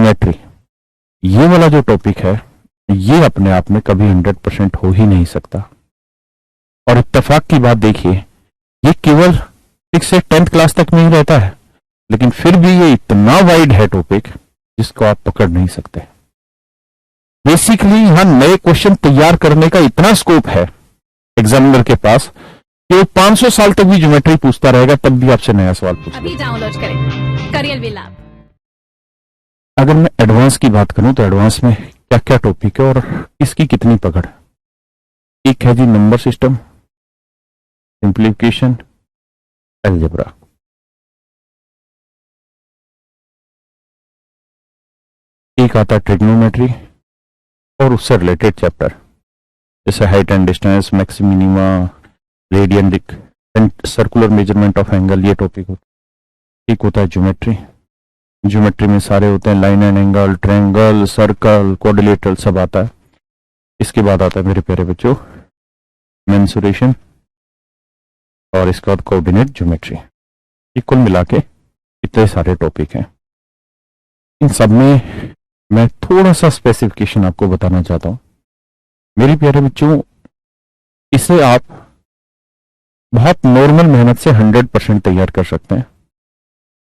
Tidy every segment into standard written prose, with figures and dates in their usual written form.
Geometry, ये वाला जो टॉपिक है ये अपने आप में कभी 100% हो ही नहीं सकता। और इत्तेफाक की बात देखिए, ये केवल 6 से 10th क्लास तक में ही रहता है, लेकिन फिर भी ये इतना वाइड है टॉपिक जिसको आप पकड़ नहीं सकते। बेसिकली यहां नए क्वेश्चन तैयार करने का इतना स्कोप है एग्जामिनर के पास कि वो 500 साल तक भी ज्योमेट्री पूछता रहेगा, तब भी आपसे नया सवाल पूछेगा। अभी डाउनलोड करें करियर विल ऐप। अगर मैं एडवांस की बात करूं तो एडवांस में क्या क्या टॉपिक है और इसकी कितनी पकड़। एक है जी नंबर सिस्टम, सिंप्लीफिकेशन, अलजेब्रा। एक आता है ट्रिग्नोमेट्री और उससे रिलेटेड चैप्टर जैसे height and distance, maxima minima, radian, circular measurement of angle, ये टॉपिक होता है। एक होता है ज्योमेट्री, ज्योमेट्री में सारे होते हैं, line and angle, triangle, circle, quadrilateral, सब आता है। इसके बाद आता है मेरे प्यारे बच्चों मेंसुरेशन और इसके बाद कोऑर्डिनेट ज्योमेट्री। ये कुल मिला के इतने सारे टॉपिक हैं। इन सब में मैं थोड़ा सा स्पेसिफिकेशन आपको बताना चाहता हूं मेरे प्यारे बच्चों। इसे आप बहुत नॉर्मल मेहनत से 100% तैयार कर सकते हैं।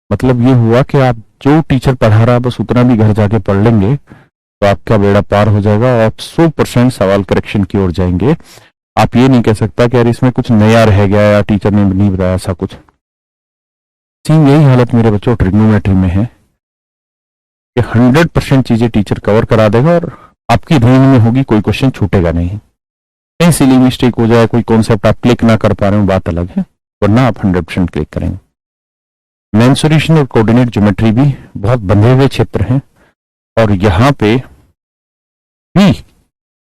मतलब ये हुआ कि आप जो टीचर पढ़ा रहा है बस उतना भी घर जाके पढ़ लेंगे तो आपका बेड़ा पार हो जाएगा और आप 100% सवाल करेक्शन की ओर जाएंगे। आप ये नहीं कह सकता कि यार इसमें कुछ नया रह गया या टीचर ने नहीं बताया, ऐसा कुछ। सेम यही हालत मेरे बच्चों ट्रिग्नोमेट्री में है कि 100% चीजें टीचर कवर करा देगा और आपकी रेंज में होगी, कोई क्वेश्चन छूटेगा नहीं। कहीं सिली मिस्टेक हो जाए, कोई कॉन्सेप्ट आप क्लिक ना कर पा रहे हो, बात अलग है, वरना आप 100% क्लिक करेंगे। मेंसुरेशन और कोऑर्डिनेट ज्योमेट्री भी बहुत बंधे हुए क्षेत्र हैं और यहां पे भी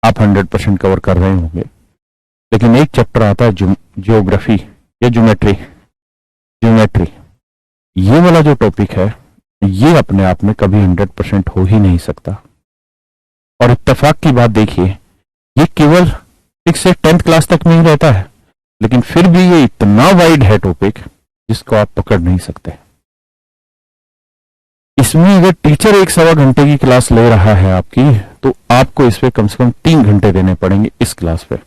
आप 100% कवर कर रहे होंगे। लेकिन एक चैप्टर आता है जियोग्राफी या ज्योमेट्री, ये वाला जो टॉपिक है ये अपने आप में कभी 100% हो ही नहीं सकता। और इत्तेफाक की बात देखिए, ये केवल 6 से 10th क्लास तक में ही रहता है, लेकिन फिर भी ये इतना वाइड है टॉपिक जिसको आप पकड़ नहीं सकते। इसमें अगर टीचर 1-1.25 घंटे की क्लास ले रहा है आपकी, तो आपको इस पे कम से कम 3 घंटे देने पड़ेंगे इस क्लास पे।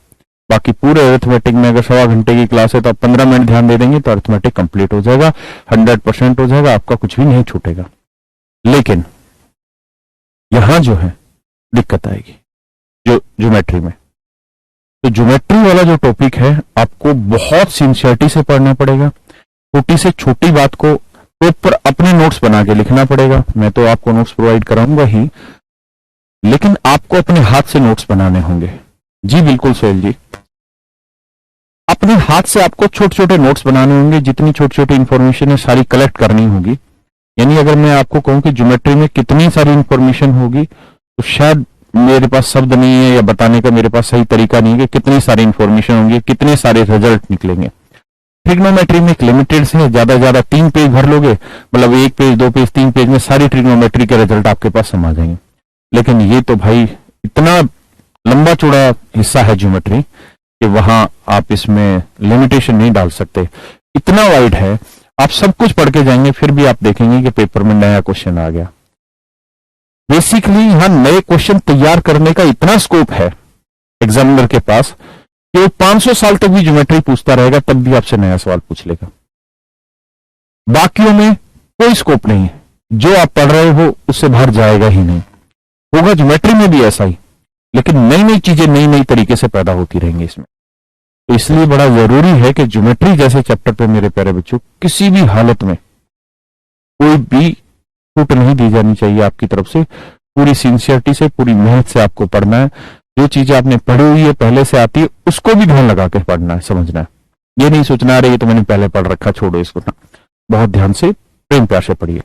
बाकी पूरे अरिथमेटिक में अगर 1.25 घंटे की क्लास है तो आप 15 मिनट ध्यान दे देंगे तो अरिथमेटिक कंप्लीट हो जाएगा, 100% हो जाएगा, आपका कुछ भी नहीं छूटेगा। लेकिन यहां जो है दिक्कत आएगी जो ज्योमेट्री में। तो ज्योमेट्री वाला जो टॉपिक है आपको बहुत सिंसियरिटी से पढ़ना पड़ेगा। छोटी से छोटी बात को प्रॉपर अपने नोट्स बना के लिखना पड़ेगा। मैं तो आपको नोट्स प्रोवाइड कराऊंगा ही, लेकिन आपको अपने हाथ से नोट्स बनाने होंगे। जी बिल्कुल सोहेल जी, अपने हाथ से आपको छोटे छोटे नोट्स बनाने होंगे। जितनी छोटी छोटी इंफॉर्मेशन है सारी कलेक्ट करनी होगी। यानी अगर मैं आपको कहूं कि ज्योमेट्री में कितनी सारी इंफॉर्मेशन होगी तो शायद मेरे पास शब्द नहीं है या बताने का मेरे पास सही तरीका नहीं है कि कितनी सारी इंफॉर्मेशन होंगी, कितने सारे रिजल्ट निकलेंगे। ट्रिग्नोमेट्री में एक लिमिटेड से ज्यादा 3 पेज भर लोगे, मतलब 1 पेज 2 पेज 3 पेज में सारी ट्रिग्नोमेट्री के रिजल्ट आपके पास समा जाएंगे। लेकिन ये तो भाई इतना लंबा चौड़ा हिस्सा है ज्योमेट्री कि वहां आप इसमें लिमिटेशन नहीं डाल सकते, इतना वाइड है। आप सब कुछ पढ़ के जाएंगे फिर भी आप देखेंगे कि पेपर में नया क्वेश्चन आ गया। बेसिकली यहां नए क्वेश्चन तैयार करने का इतना स्कोप है एग्जामिनर के पास कि वो 500 साल तक भी ज्योमेट्री पूछता रहेगा, तब भी आपसे नया सवाल पूछ लेगा। बाकियों में कोई स्कोप नहीं है, जो आप पढ़ रहे हो उससे बाहर जाएगा ही नहीं। होगा ज्योमेट्री में भी ऐसा ही, लेकिन नई नई चीजें नई नई तरीके से पैदा होती रहेंगी इसमें। तो इसलिए बड़ा जरूरी है कि ज्योमेट्री जैसे चैप्टर पे मेरे प्यारे बच्चों किसी भी हालत में कोई भी छूट नहीं दी जानी चाहिए आपकी तरफ से। पूरी सिंसियरिटी से, पूरी मेहनत से आपको पढ़ना है। जो चीजें आपने पढ़ी हुई है, पहले से आती है, उसको भी ध्यान लगा के पढ़ना है, समझना है। ये नहीं सोचना अरे ये तो मैंने पहले पढ़ रखा, छोड़ो इसको ना। बहुत ध्यान से प्रेम प्यार से पढ़िए।